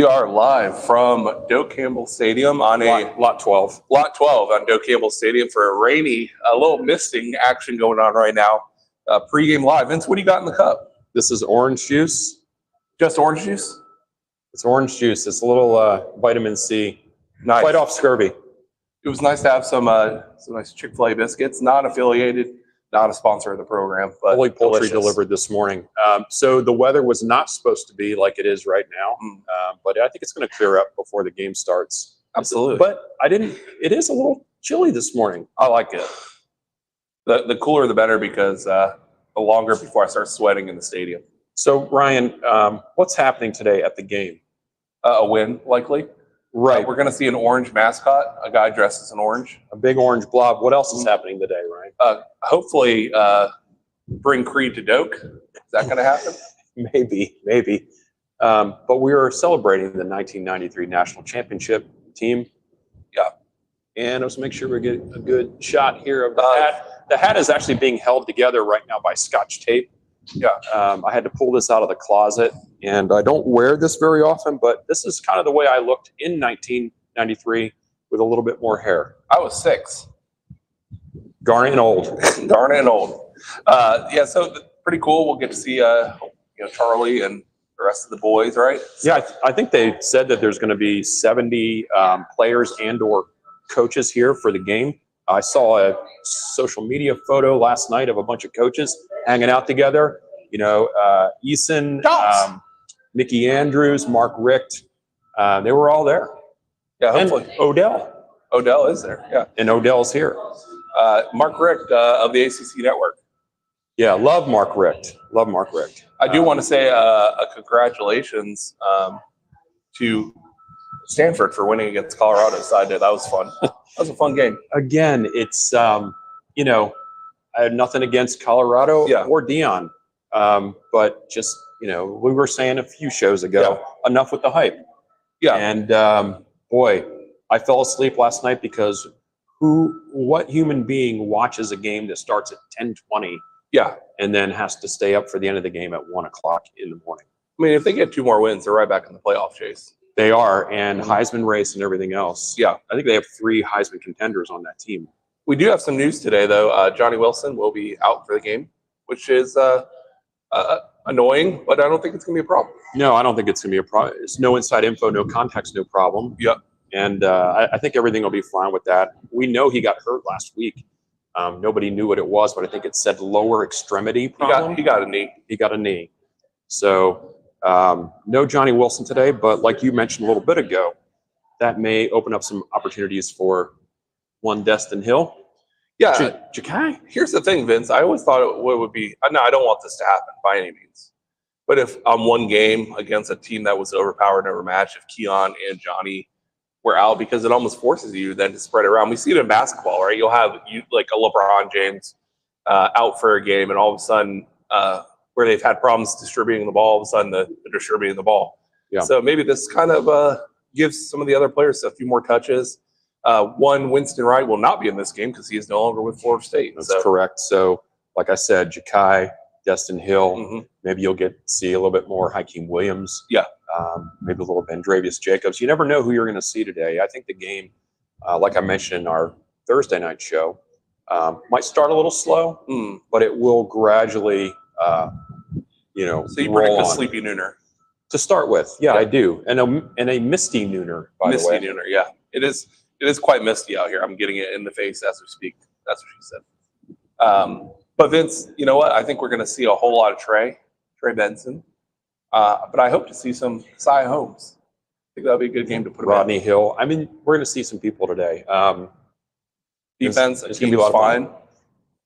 We are live from Doak Campbell Stadium on lot 12. Lot 12 on Doak Campbell Stadium for a rainy, a little misting action going on right now. Pregame live. Vince, what do you got in the cup? This is orange juice. Just orange juice? It's orange juice. It's a little vitamin C. Nice. Fight off scurvy. It was nice to have some nice Chick-fil-A biscuits, not affiliated, not a sponsor of the program, but Holy Poultry delicious. delivered this morning. So the weather was not supposed to be like it is right now, but I think it's going to clear up before the game starts. Absolutely. But it is a little chilly this morning. I like it. The cooler the better, because the longer before I start sweating in the stadium. So Ryan, what's happening today at the game? A win, likely. Right. We're going to see an orange mascot, a guy dressed as an orange. A big orange blob. What else is happening today, Ryan? Hopefully bring Creed to Doak. Is that going to happen? Maybe. But we are celebrating the 1993 National Championship team. Yeah. And let's make sure we get a good shot here of the hat. The hat is actually being held together right now by Scotch tape. Yeah. I had to pull this out of the closet, and I don't wear this very often, but this is kind of the way I looked in 1993 with a little bit more hair. I was 6. Darn and old. Darn and old. Yeah, so pretty cool. We'll get to see Charlie and the rest of the boys, right? Yeah, I think they said that there's going to be 70 players and or coaches here for the game. I saw a social media photo last night of a bunch of coaches hanging out together. Eason, Mickey Andrews, Mark Richt, they were all there. Yeah, hopefully. And Odell. Odell is there, yeah. And Odell's here. Mark Richt of the ACC Network. Yeah, love Mark Richt. Love Mark Richt. I do want to say a congratulations to Stanford for winning against Colorado side day. That was fun. That was a fun game. Again, it's, I had nothing against Colorado or Dion. But just, we were saying a few shows ago, enough with the hype. Yeah. And boy, I fell asleep last night because what human being watches a game that starts at 10:20? Yeah. And then has to stay up for the end of the game at 1 o'clock in the morning. I mean, if they get 2 more wins, they're right back in the playoff chase. They are, and Heisman race and everything else. Yeah. I think they have 3 Heisman contenders on that team. We do have some news today, though. Johnny Wilson will be out for the game, which is annoying, but I don't think it's going to be a problem. No, I don't think it's going to be a problem. It's no inside info, no context, no problem. Yep. And I think everything will be fine with that. We know he got hurt last week. Nobody knew what it was, but I think it said lower extremity problem. He got a knee. He got a knee. So no Johnny Wilson today, but like you mentioned a little bit ago, that may open up some opportunities for one Destin Hill. Yeah. Ja'Kai? Here's the thing, Vince. I always thought it would be, no, I don't want this to happen by any means. But if on one game against a team that was overpowered and overmatched, if Keon and Johnny were out, because it almost forces you then to spread it around. We see it in basketball, right? You'll have like a LeBron James out for a game, and all of a sudden, where they've had problems distributing the ball, all of a sudden they're distributing the ball. Yeah. So maybe this kind of gives some of the other players a few more touches. Winston Wright will not be in this game because he is no longer with Florida State. That's correct. So, like I said, Ja'Kai, Destin Hill, maybe you'll get to see a little bit more Hakeem Williams. Yeah. Maybe a little Bendravius Jacobs. You never know who you're going to see today. I think the game, like I mentioned in our Thursday night show, might start a little slow, but it will gradually, So you predict roll a on. sleepy nooner. To start with, yeah, I do. And a misty nooner, by the way. Misty nooner, yeah. It is quite misty out here. I'm getting it in the face as we speak. That's what she said. But Vince, you know what? I think we're going to see a whole lot of Trey Benson. But I hope to see some Cy Holmes. I think that'll be a good game to put him Rodney Hill. I mean, we're going to see some people today. Defense, it's going to be a lot of fine. fun.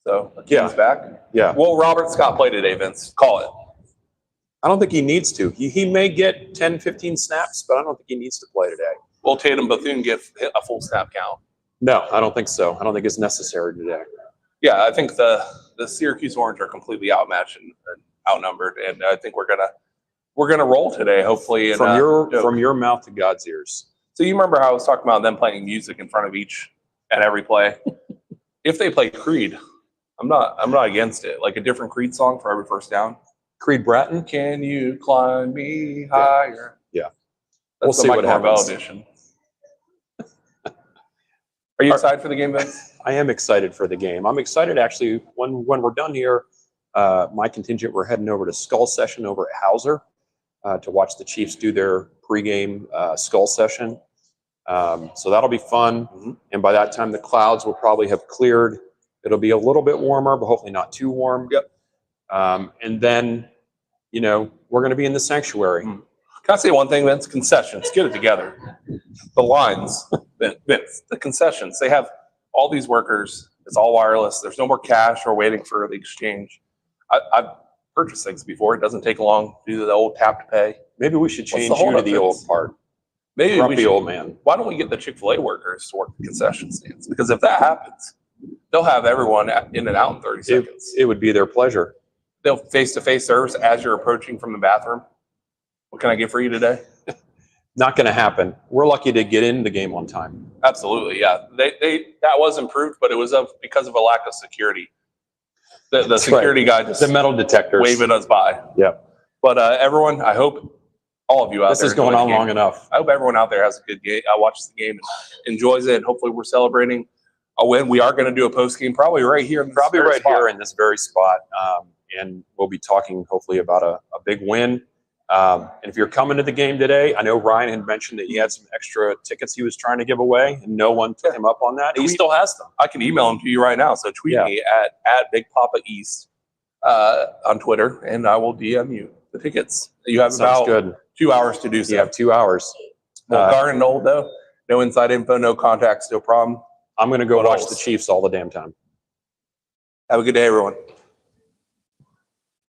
So Akeem's back. Yeah. Will Robert Scott play today, Vince? Call it. I don't think he needs to. He may get 10, 15 snaps, but I don't think he needs to play today. Will Tatum Bethune get a full snap count? No, I don't think so. I don't think it's necessary today. Yeah, I think the Syracuse Orange are completely outmatched and outnumbered, and I think we're gonna roll today, hopefully. From your mouth to God's ears. So you remember how I was talking about them playing music in front of each and every play? If they play Creed, I'm not against it. Like a different Creed song for every first down. Creed Bratton? Can you climb me higher? Yeah. We'll see what happens. Edition. Are you excited for the game, Vince? I am excited for the game. I'm excited actually when we're done here. My contingent, we're heading over to Skull Session over at Hauser to watch the Chiefs do their pregame Skull Session. So that'll be fun. Mm-hmm. And by that time, the clouds will probably have cleared. It'll be a little bit warmer, but hopefully not too warm. Yep. And then, you know, we're going to be in the sanctuary. Mm. Can I say one thing, Vince? Concessions. Get it together. The lines, Vince, the concessions. They have all these workers. It's all wireless. There's no more cash or waiting for the exchange. I've purchased things before. It doesn't take long to do the old tap to pay. Maybe we should What's change the you to holdup, the Vince? old part. Maybe we Grumpy should. old man. Why don't we get the Chick-fil-A workers to work the concession stands? Because if that happens, they'll have everyone in and out in 30 seconds. It would be their pleasure. They'll face-to-face service as you're approaching from the bathroom. What can I get for you today? Not going to happen. We're lucky to get in the game on time. Absolutely, yeah. That was improved, but it was because of a lack of security. The security guy just The metal detectors. waving us by. Yep. But everyone, I hope all of you out This there. is going enjoy on the game. long enough. I hope everyone out there has a good game. Watches the game and enjoys it. And hopefully, we're celebrating a win. We are going to do a post game, probably right here. Probably right here in this very spot. And we'll be talking hopefully about a big win. And if you're coming to the game today, I know Ryan had mentioned that he had some extra tickets he was trying to give away, and no one took him up on that. He still has them. I can email them to you right now. So tweet me at Big Papa East on Twitter, and I will DM you the tickets. You have about good. 2 hours to do so. You have 2 hours. Well, Garden Old though, no inside info, no contacts, no problem. I'm going to go What watch else? the Chiefs all the damn time. Have a good day, everyone.